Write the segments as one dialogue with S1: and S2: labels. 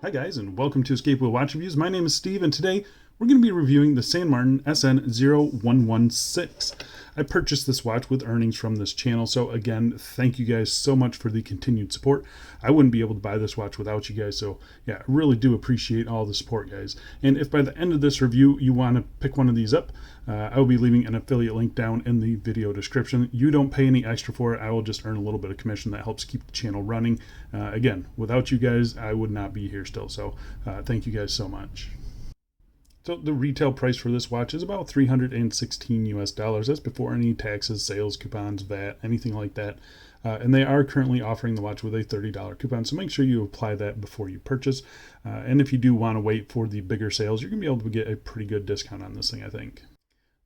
S1: Hi guys, and welcome to Escape Wheel Watch Reviews. My name is Steve, and today we're going to be reviewing the Martin SN0116. I purchased this watch with earnings from this channel, so again, thank you guys so much for the continued support. I wouldn't be able to buy this watch without you guys, so yeah, I really do appreciate all the support, guys. And if by the end of this review you want to pick one of these up, I will be leaving an affiliate link down in the video description. You don't pay any extra for it. I will just earn a little bit of commission that helps keep the channel running. Again, without you guys, I would not be here still, so thank you guys so much. So the retail price for this watch is about $316 US. That's before any taxes, sales, coupons, VAT, anything like that. And they are currently offering the watch with a $30 coupon, so make sure you apply that before you purchase. And if you do want to wait for the bigger sales, you're going to be able to get a pretty good discount on this thing, I think.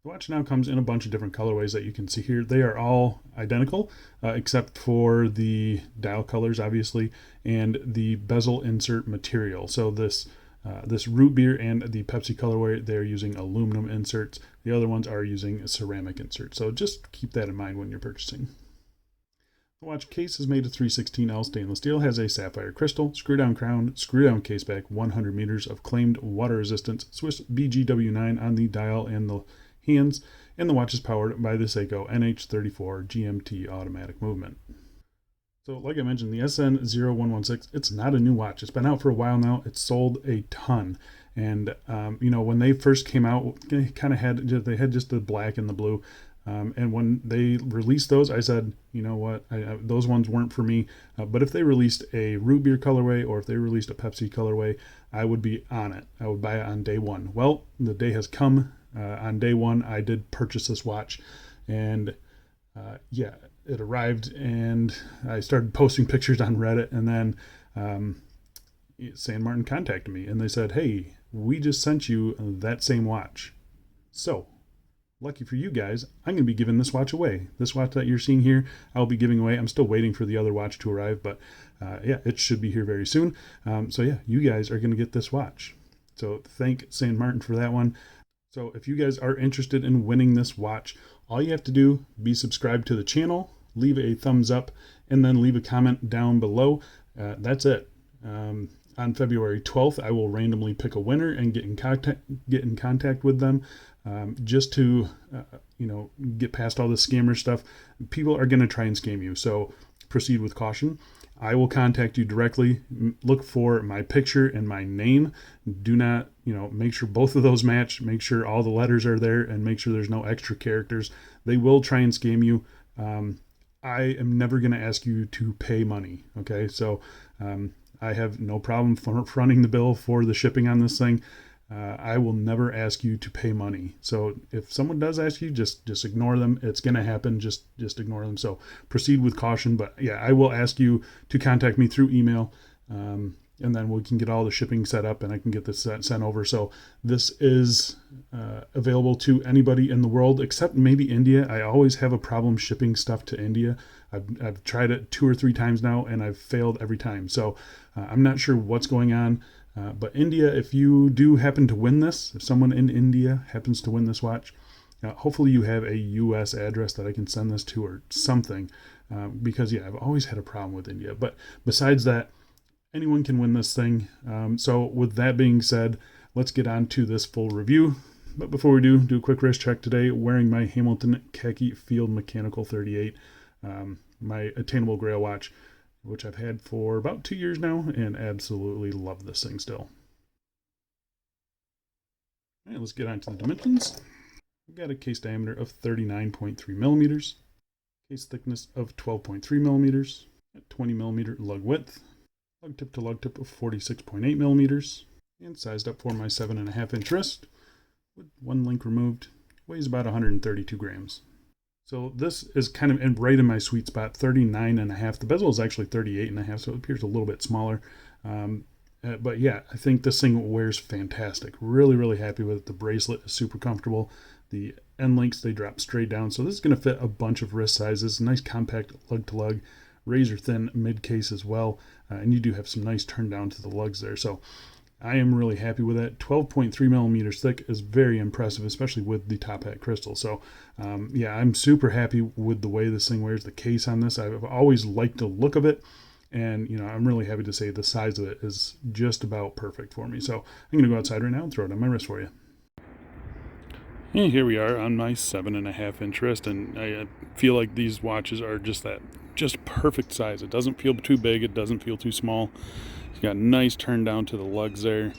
S1: The watch now comes in a bunch of different colorways that you can see here. They are all identical, except for the dial colors, obviously, and the bezel insert material. So this Rootbeer and the Pepsi colorway, they're using aluminum inserts. The other ones are using ceramic inserts. So just keep that in mind when you're purchasing. The watch case is made of 316L stainless steel, has a sapphire crystal, screw-down crown, screw-down case back, 100 meters of claimed water resistance, Swiss BGW9 on the dial and the hands, and the watch is powered by the Seiko NH34 GMT automatic movement. So like I mentioned, the SN0116, it's not a new watch. It's been out for a while now. It's sold a ton. And, when they first came out, they had just the black and the blue. And when they released those, I said, you know what, those ones weren't for me. But if they released a root beer colorway or if they released a Pepsi colorway, I would be on it. I would buy it on day one. Well, the day has come. On day one, I did purchase this watch. And it arrived and I started posting pictures on Reddit, and then San Martin contacted me and they said, hey, we just sent you that same watch. So lucky for you guys, I'm going to be giving this watch away. This watch that you're seeing here, I'll be giving away. I'm still waiting for the other watch to arrive, but it should be here very soon. You guys are going to get this watch. So thank San Martin for that one. So if you guys are interested in winning this watch, all you have to do, be subscribed to the channel, leave a thumbs up, and then leave a comment down below. That's it. On February 12th, I will randomly pick a winner and get in contact with them, just to get past all the scammer stuff. People are going to try and scam you, so proceed with caution. I will contact you directly. Look for my picture and my name. Do not, make sure both of those match. Make sure all the letters are there and make sure there's no extra characters. They will try and scam you. I am never going to ask you to pay money. Okay. So, I have no problem fronting the bill for the shipping on this thing. I will never ask you to pay money. So if someone does ask you, just ignore them. It's going to happen. Just ignore them. So proceed with caution. But yeah, I will ask you to contact me through email. And then we can get all the shipping set up and I can get this sent over. So this is available to anybody in the world except maybe India. I always have a problem shipping stuff to India. I've tried it 2 or 3 times now and I've failed every time. So I'm not sure what's going on. But India, if you do happen to win this, if someone in India happens to win this watch, hopefully you have a U.S. address that I can send this to or something. Because I've always had a problem with India. But besides that, anyone can win this thing. So with that being said, let's get on to this full review. But before we do a quick wrist check today, wearing my Hamilton Khaki Field Mechanical 38, my Attainable Grail watch, which I've had for about 2 years now and absolutely love this thing still. All right, let's get on to the dimensions. We've got a case diameter of 39.3 millimeters, case thickness of 12.3 millimeters, 20 millimeter lug width, lug tip to lug tip of 46.8 millimeters, and sized up for my 7.5-inch wrist with one link removed. Weighs about 132 grams. So this is kind of right in my sweet spot, 39.5. The bezel is actually 38.5, so it appears a little bit smaller. But yeah, I think this thing wears fantastic. Really, really happy with it. The bracelet is super comfortable. The end links, they drop straight down. So this is going to fit a bunch of wrist sizes. Nice compact lug to lug, razor thin mid case as well. And you do have some nice turn down to the lugs there. So I am really happy with it. 12.3 millimeters thick is very impressive, especially with the top hat crystal. So I'm super happy with the way this thing wears. The case on this, I've always liked the look of it. And, I'm really happy to say the size of it is just about perfect for me. So I'm going to go outside right now and throw it on my wrist for you. And here we are on my 7.5-inch wrist, and I feel like these watches are just perfect size. It doesn't feel too big, it doesn't feel too small. It's got nice turn down to the lugs there.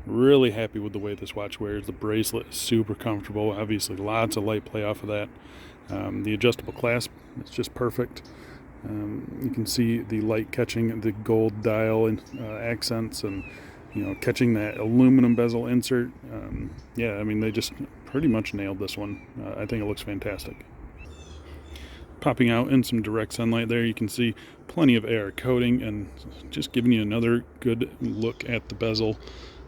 S1: Really happy with the way this watch wears. The bracelet is super comfortable. Obviously, lots of light play off of that. The adjustable clasp is just perfect. You can see the light catching the gold dial and accents, and catching that aluminum bezel insert. Yeah, I mean, they just pretty much nailed this one. I think it looks fantastic. Popping out in some direct sunlight there, you can see plenty of air coating, and just giving you another good look at the bezel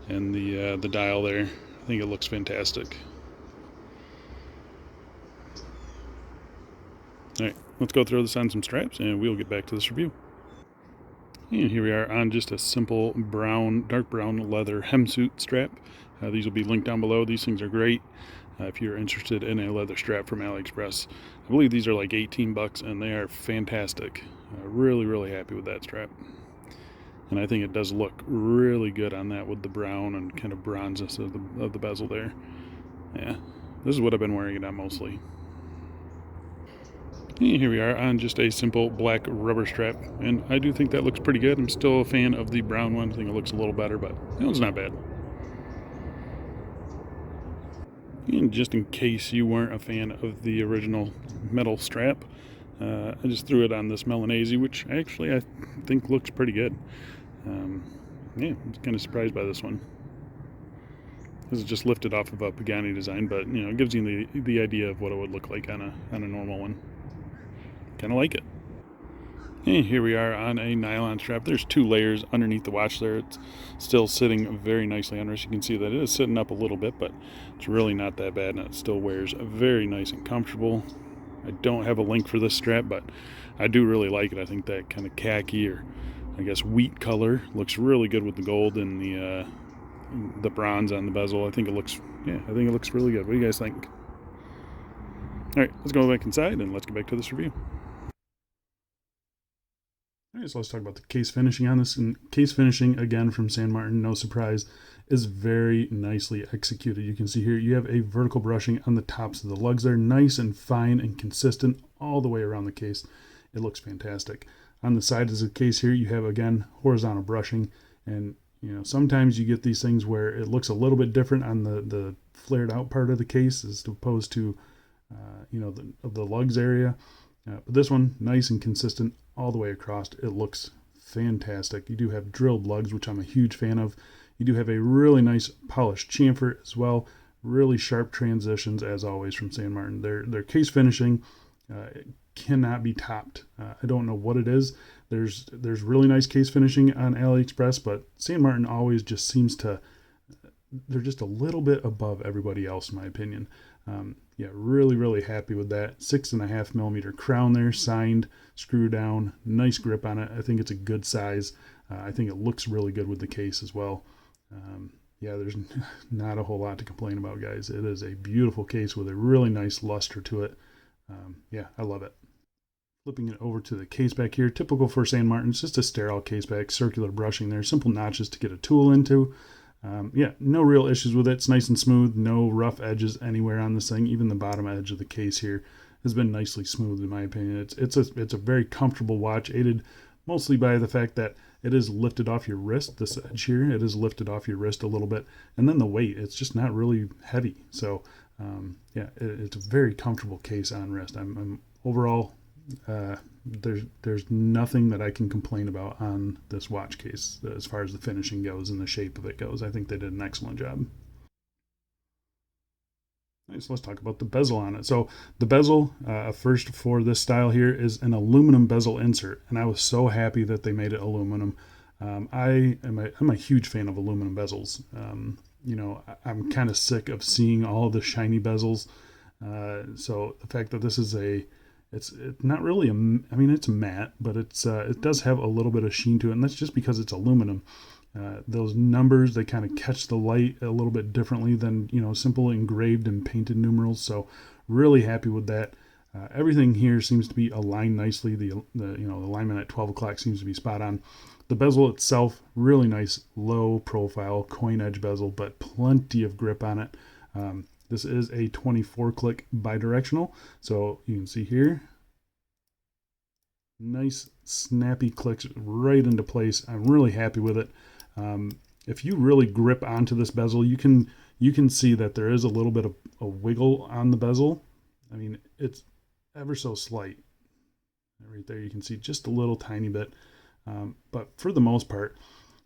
S1: and the dial there. I think it looks fantastic. All right, let's go throw this on some straps, and we'll get back to this review. And here we are on just a simple dark brown leather hemsuit strap. These will be linked down below. These things are great if you're interested in a leather strap from AliExpress. I believe these are like 18 bucks, and they are fantastic. Really, really happy with that strap. And I think it does look really good on that with the brown and kind of bronzeness of the bezel there. Yeah, this is what I've been wearing it on mostly. And here we are on just a simple black rubber strap, and I do think that looks pretty good. I'm still a fan of the brown one. I think it looks a little better, but it's not bad. And just in case you weren't a fan of the original metal strap, I just threw it on this Melanese, which actually I think looks pretty good. Yeah, I'm kind of surprised by this one. This is just lifted off of a Pagani design, but it gives you the idea of what it would look like on a normal one. Kind of like it. And here we are on a nylon strap. There's 2 layers underneath the watch there. It's still sitting very nicely under us. You can see that it is sitting up a little bit, but it's really not that bad, and it still wears very nice and comfortable. I don't have a link for this strap, but I do really like it. I think that kind of khaki, or I guess wheat color, looks really good with the gold and the bronze on the bezel. I think it looks really good. What do you guys think? All right, let's go back inside and let's get back to this review. All right, so let's talk about the case finishing on this. And case finishing, again, from San Martin, no surprise, is very nicely executed. You can see here you have a vertical brushing on the tops of the lugs there, nice and fine and consistent all the way around the case. It looks fantastic. On the sides of the case here, you have, again, horizontal brushing. And, sometimes you get these things where it looks a little bit different on the flared out part of the case as opposed to, the lugs area. But this one, nice and consistent all the way across. It looks fantastic. You do have drilled lugs, which I'm a huge fan of. You do have a really nice polished chamfer as well. Really sharp transitions, as always, from San Martin. Their case finishing cannot be topped. I don't know what it is. There's really nice case finishing on AliExpress, but San Martin always just seems to, they're just a little bit above everybody else, in my opinion. Yeah, really, really happy with that. 6.5 millimeter crown there, signed, screw down, nice grip on it. I think it's a good size. I think it looks really good with the case as well. Yeah, there's not a whole lot to complain about, guys. It is a beautiful case with a really nice luster to it. Yeah, I love it. Flipping it over to the case back here, typical for San Martin, it's just a sterile case back, circular brushing there, simple notches to get a tool into. Yeah, no real issues with it. It's nice and smooth, no rough edges anywhere on this thing. Even the bottom edge of the case here has been nicely smooth, in my opinion. It's a very comfortable watch, aided mostly by the fact that it is lifted off your wrist. This edge here, it is lifted off your wrist a little bit, and then the weight, it's just not really heavy. So yeah, it's a very comfortable case on wrist. I'm overall, there's nothing that I can complain about on this watch case as far as the finishing goes and the shape of it goes. I think they did an excellent job. Right, so let's talk about the bezel on it. So the bezel, first for this style here, is an aluminum bezel insert, and I was so happy that they made it aluminum. I'm a huge fan of aluminum bezels. I'm kind of sick of seeing all the shiny bezels. So the fact that this is it's not really it's matte, but it does have a little bit of sheen to it, and that's just because it's aluminum. Those numbers, they kind of catch the light a little bit differently than simple engraved and painted numerals. So really happy with that. Everything here seems to be aligned nicely. The alignment at 12 o'clock seems to be spot on. The bezel itself, really nice low profile coin edge bezel, but plenty of grip on it. This is a 24 click bidirectional, so you can see here, nice snappy clicks right into place. I'm really happy with it. If you really grip onto this bezel, you can see that there is a little bit of a wiggle on the bezel. I mean, it's ever so slight. Right there, you can see just a little tiny bit. But for the most part,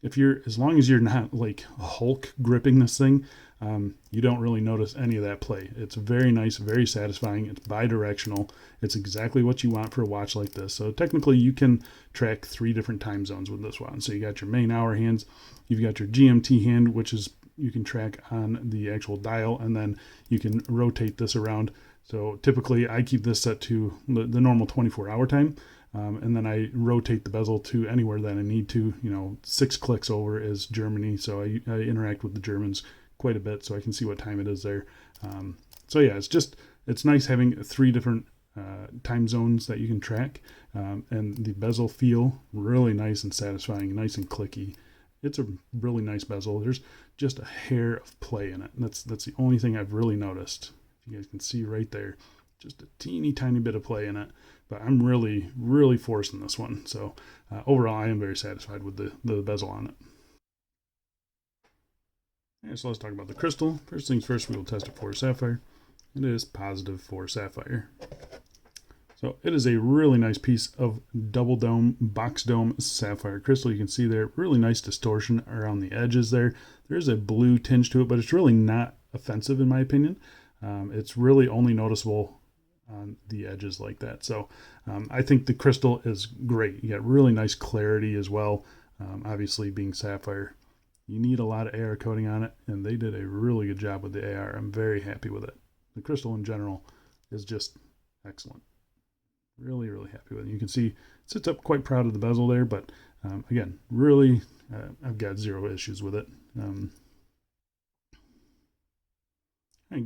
S1: as long as you're not like Hulk gripping this thing, you don't really notice any of that play. It's very nice, very satisfying. It's bi-directional. It's exactly what you want for a watch like this. So technically you can track 3 different time zones with this one. So you got your main hour hands, you've got your GMT hand, which is you can track on the actual dial, and then you can rotate this around. So typically I keep this set to the normal 24-hour time. And then I rotate the bezel to anywhere that I need to. 6 clicks over is Germany, so I interact with the Germans quite a bit, so I can see what time it is there. So yeah, it's nice having 3 different time zones that you can track, and the bezel feel really nice and satisfying, nice and clicky. It's a really nice bezel. There's just a hair of play in it, and that's the only thing I've really noticed. If you guys can see right there, just a teeny tiny bit of play in it, but I'm really forcing this one. So overall, I am very satisfied with the bezel on it. Yeah, so let's talk about the crystal. First things first, we will test it for sapphire. It is positive for sapphire. So it is a really nice piece of double dome, box dome sapphire crystal. You can see there, really nice distortion around the edges there. There's a blue tinge to it, but it's really not offensive in my opinion. It's really only noticeable on the edges like that. So I think the crystal is great. You got really nice clarity as well. Obviously being sapphire, you need a lot of AR coating on it, and they did a really good job with the AR. I'm very happy with it. The crystal in general is just excellent. Really happy with it. You can see it sits up quite proud of the bezel there, but again, really, I've got 0 issues with it. And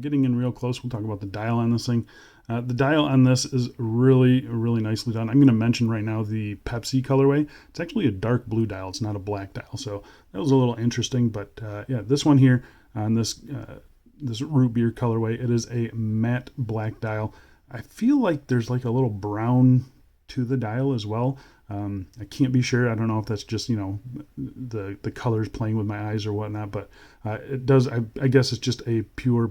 S1: getting in real close, we'll talk about the dial on this thing. The dial on this is really nicely done. I'm going to mention right now the Pepsi colorway. It's actually a dark blue dial. It's not a black dial. So that was a little interesting. But yeah, this one here on this Rootbeer colorway, it is a matte black dial. I feel like there's like a little brown to the dial as well. I can't be sure. I don't know if that's just, the colors playing with my eyes or whatnot, but it does. I guess it's just a pure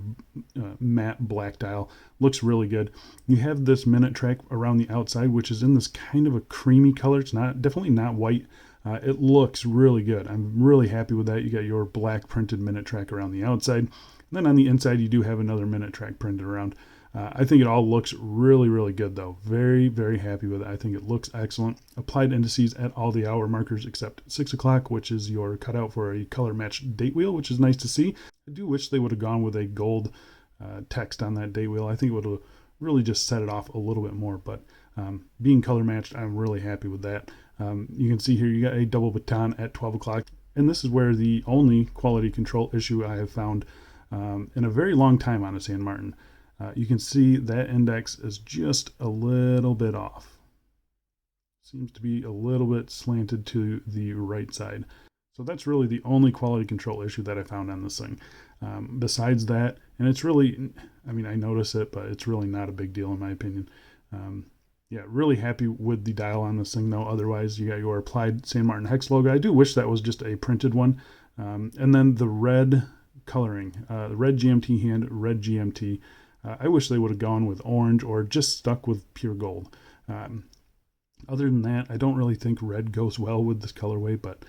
S1: matte black dial. Looks really good. You have this minute track around the outside, which is in this kind of a creamy color. It's definitely not white. It looks really good. I'm really happy with that. You got your black printed minute track around the outside. And then on the inside, you do have another minute track printed around. I think it all looks really good though. Very happy with it. I think it looks excellent. Applied indices at all the hour markers except 6 o'clock, which is your cutout for a color matched date wheel, which is nice to see. I do wish they would have gone with a gold text on that date wheel. I think it would have really just set it off a little bit more, but being color matched, I'm really happy with that. You can see here you got a double baton at 12 o'clock, and this is where the only quality control issue I have found in a very long time on a San Martin. You can see that index is just a little bit off. Seems to be a little bit slanted to the right side. So that's really the only quality control issue that I found on this thing. Besides that, and it's really, I mean, I notice it, but it's really not a big deal in my opinion. Yeah, really happy with the dial on this thing though. Otherwise, you got your applied San Martin hex logo. I do wish that was just a printed one. And then the red coloring, the red GMT hand, red GMT. I wish they would have gone with orange or just stuck with pure gold. Other than that, I don't really think red goes well with this colorway, but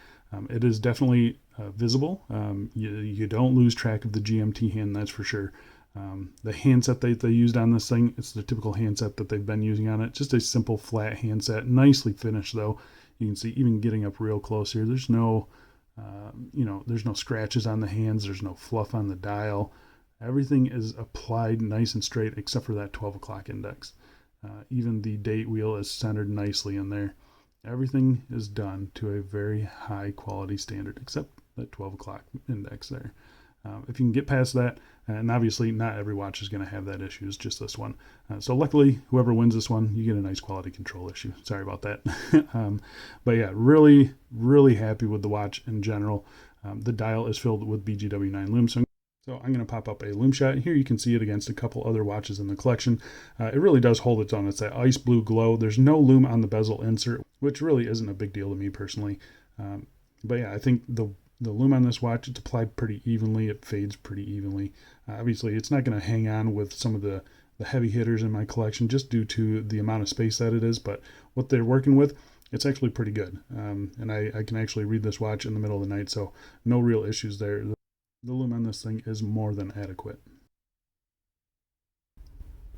S1: it is definitely visible. You don't lose track of the GMT hand, that's for sure. The handset that they used on this thing, it's the typical handset that they've been using on it. Just a simple flat handset, nicely finished though. You can see even getting up real close here, there's no, there's no scratches on the hands, there's no fluff on the dial. Everything is applied nice and straight except for that 12 o'clock index. Even the date wheel is centered nicely in there. Everything is done to a very high quality standard except that 12 o'clock index there. If you can get past that, and obviously not every watch is going to have that issue, it's just this one. So luckily, whoever wins this one, you get a nice quality control issue. Sorry about that. But yeah, really, really happy with the watch in general. The dial is filled with BGW9 Lume. So I'm going to pop up a Lume shot. Here you can see it against a couple other watches in the collection. It really does hold its own. It's that ice blue glow. There's no Lume on the bezel insert, which really isn't a big deal to me personally. But yeah, I think the Lume on this watch, it's applied pretty evenly. It fades pretty evenly. Obviously, it's not going to hang on with some of the heavy hitters in my collection just due to the amount of space that it is. But what they're working with, it's actually pretty good. And I can actually read this watch in the middle of the night, so no real issues there. The Lume on this thing is more than adequate.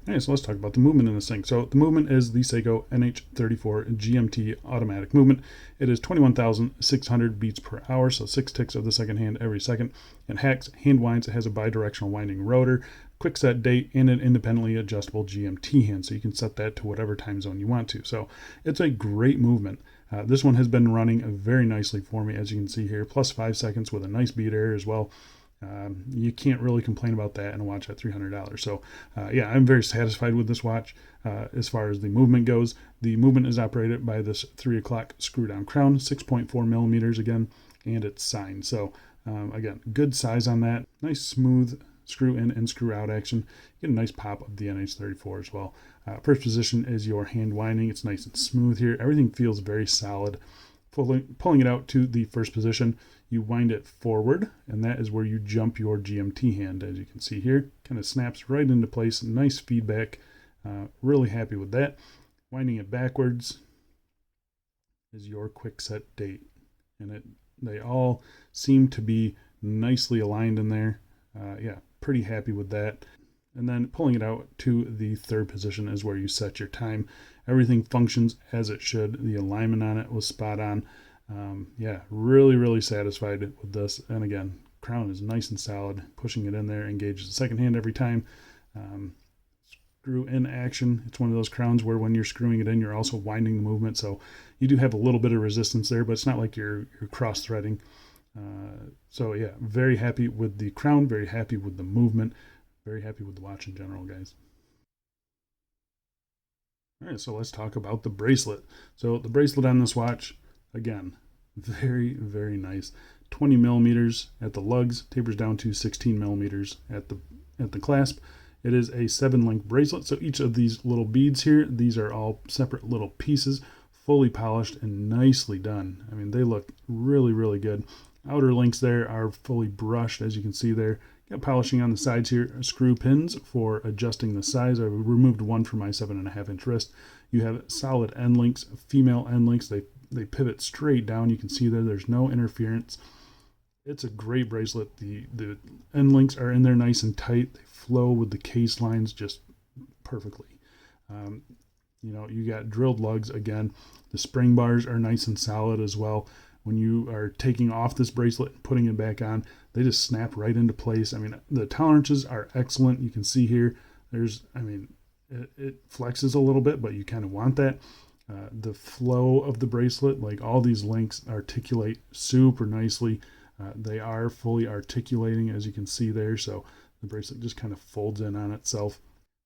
S1: Okay, so let's talk about the movement in this thing. So the movement is the Seiko NH34 GMT automatic movement. It is 21,600 beats per hour, so 6 ticks of the second hand every second. It hacks, hand winds, it has a bidirectional winding rotor, quick set date, and an independently adjustable GMT hand, so you can set that to whatever time zone you want to. So it's a great movement. This one has been running very nicely for me, as you can see here, plus 5 seconds with a nice beat error as well. You can't really complain about that in a watch at $300. So yeah, I'm very satisfied with this watch. As far as the movement goes, the movement is operated by this 3 o'clock screw down crown, 6.4 millimeters again, and it's signed. So again, good size on that. Nice smooth screw in and screw out action. You get a nice pop of the NH34 as well. First position is your hand winding. It's nice and smooth here. Everything feels very solid. Pulling it out to the first position, you wind it forward, and that is where you jump your GMT hand, as you can see here. Kind of snaps right into place. Nice feedback. Really happy with that. Winding it backwards is your quick set date, and they all seem to be nicely aligned in there. Yeah, pretty happy with that. And then pulling it out to the third position is where you set your time. Everything functions as it should. The alignment on it was spot on. Yeah, really, really satisfied with this. And again, crown is nice and solid. Pushing it in there engages the second hand every time. Screw in action. It's one of those crowns where when you're screwing it in, you're also winding the movement. So you do have a little bit of resistance there, but it's not like you're cross-threading. So yeah, very happy with the crown, very happy with the movement, very happy with the watch in general, guys. All right, so let's talk about the bracelet. So the bracelet on this watch, again, very, very nice. 20 millimeters at the lugs, tapers down to 16 millimeters at the clasp. It is a 7-link bracelet, so each of these little beads here, these are all separate little pieces, fully polished and nicely done. I mean, they look really, really good. Outer links there are fully brushed, as you can see there. Got polishing on the sides here, screw pins for adjusting the size. I removed one for my 7.5-inch wrist. You have solid end links, female end links. They pivot straight down. You can see there's no interference. It's a great bracelet. The end links are in there nice and tight. They flow with the case lines just perfectly. You know, you got drilled lugs again. The spring bars are nice and solid as well. When you are taking off this bracelet and putting it back on, they just snap right into place. I mean, the tolerances are excellent. You can see here, it flexes a little bit, but you kind of want that. The flow of the bracelet, like all these links articulate super nicely. They are fully articulating, as you can see there. So the bracelet just kind of folds in on itself.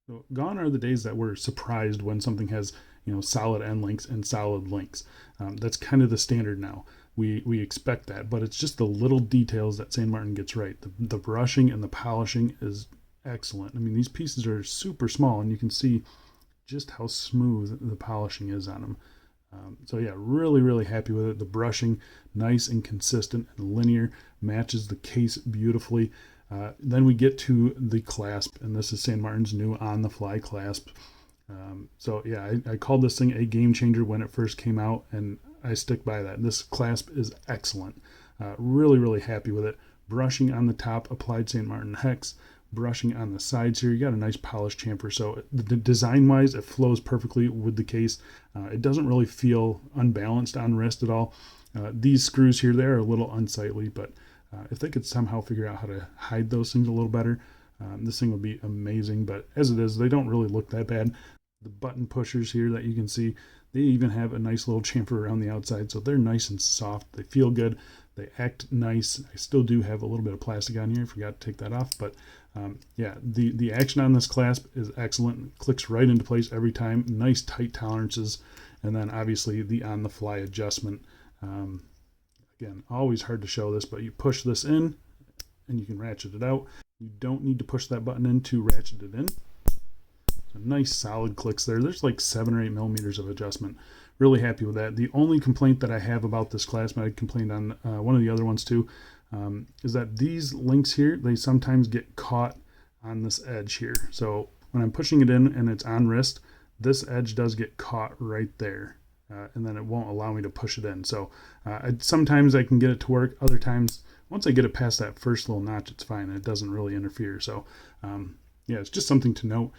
S1: So gone are the days that we're surprised when something has, solid end links and solid links. That's kind of the standard now. We expect that, but it's just the little details that St. Martin gets right. The brushing and the polishing is excellent. I mean, these pieces are super small, and you can see just how smooth the polishing is on them. So yeah, really, really happy with it. The brushing, nice and consistent and linear, matches the case beautifully. Then we get to the clasp, and this is St. Martin's new on-the-fly clasp. So yeah, I called this thing a game changer when it first came out, and I stick by that. This clasp is excellent. Really, really happy with it. Brushing on the top, applied St. Martin hex. Brushing on the sides here. You got a nice polished chamfer. So design-wise, it flows perfectly with the case. It doesn't really feel unbalanced on wrist at all. These screws here, they're a little unsightly, but if they could somehow figure out how to hide those things a little better, this thing would be amazing. But as it is, they don't really look that bad. The button pushers here that you can see, they even have a nice little chamfer around the outside, so they're nice and soft. They feel good. They act nice. I still do have a little bit of plastic on here. I forgot to take that off, but yeah, the action on this clasp is excellent. It clicks right into place every time. Nice tight tolerances, and then obviously the on-the-fly adjustment. Again, always hard to show this, but you push this in and you can ratchet it out. You don't need to push that button in to ratchet it in. So nice solid clicks there. There's like 7 or 8 millimeters of adjustment. Really happy with that. The only complaint that I have about this clasp, I complained on one of the other ones too, is that these links here, they sometimes get caught on this edge here. So when I'm pushing it in and it's on wrist, this edge does get caught right there. And then it won't allow me to push it in. So sometimes I can get it to work. Other times, once I get it past that first little notch, it's fine. It doesn't really interfere. So yeah, it's just something to note.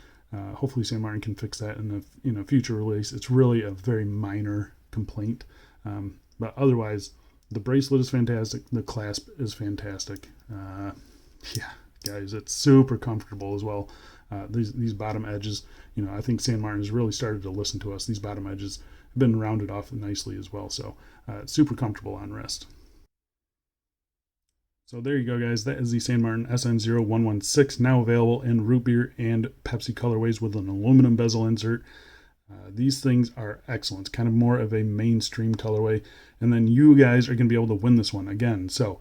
S1: Hopefully St. Martin can fix that in a future release. It's really a very minor complaint. But otherwise, the bracelet is fantastic. The clasp is fantastic. Yeah, guys, it's super comfortable as well. These bottom edges, I think St. Martin has really started to listen to us. These bottom edges have been rounded off nicely as well. So it's super comfortable on wrist. So there you go, guys. That is the St. Martin SN0116, now available in Rootbeer and Pepsi colorways with an aluminum bezel insert. These things are excellent. It's kind of more of a mainstream colorway. And then you guys are going to be able to win this one again. So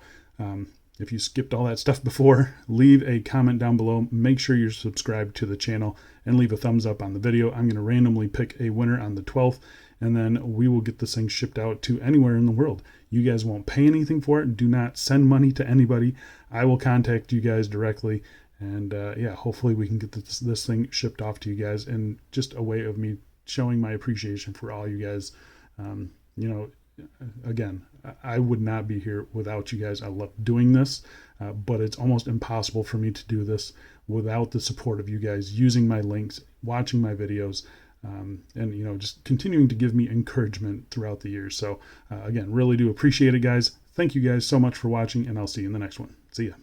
S1: if you skipped all that stuff before, leave a comment down below. Make sure you're subscribed to the channel and leave a thumbs up on the video. I'm going to randomly pick a winner on the 12th, and then we will get this thing shipped out to anywhere in the world. You guys won't pay anything for it. Do not send money to anybody. I will contact you guys directly. And yeah, hopefully we can get this thing shipped off to you guys, and just a way of me showing my appreciation for all you guys. Again, I would not be here without you guys. I love doing this, but it's almost impossible for me to do this without the support of you guys using my links, watching my videos, and just continuing to give me encouragement throughout the years. So again, really do appreciate it, guys. Thank you guys so much for watching, and I'll see you in the next one. See ya.